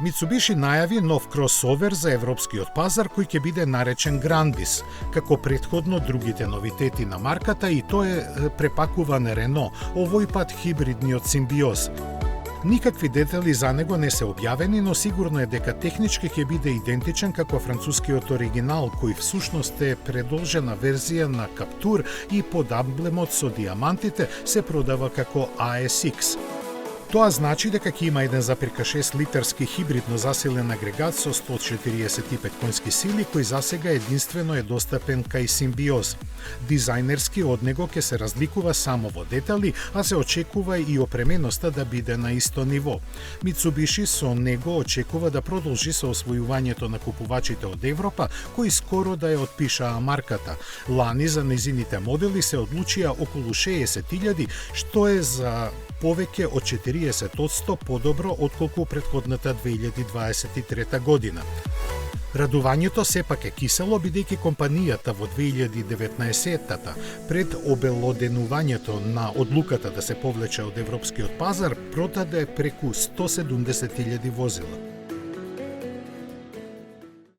Mitsubishi најави нов кросовер за европскиот пазар кој ќе биде наречен Grandis. Како претходно другите новитети на марката, и тоа е препакуван Рено, овој пат хибридниот Симбиоз. Никакви детали за него не се објавени, но сигурно е дека технички ќе биде идентичен како францускиот оригинал, кој всушност е продолжена верзија на Каптур и под амблемот со диамантите се продава како ASX. Тоа значи дека ќе има 1,6 литарски хибридно засилен агрегат со 145 конски сили, кој засега единствено е достапен кај Симбиоз. Дизајнерски од него ќе се разликува само во детали, а се очекува и опременоста да биде на исто ниво. Mitsubishi со него очекува да продолжи со освојувањето на купувачите од Европа, кои скоро да ја отпишаа марката. Лани за незините модели се одлучија околу 60.000, што е за повеќе од 40% подобро отколку претходната 2023 година. Радувањето сепак е кисело, бидејќи компанијата во 2019-та, пред обелоденувањето на одлуката да се повлече од европскиот пазар, продаде преку 170.000 возила.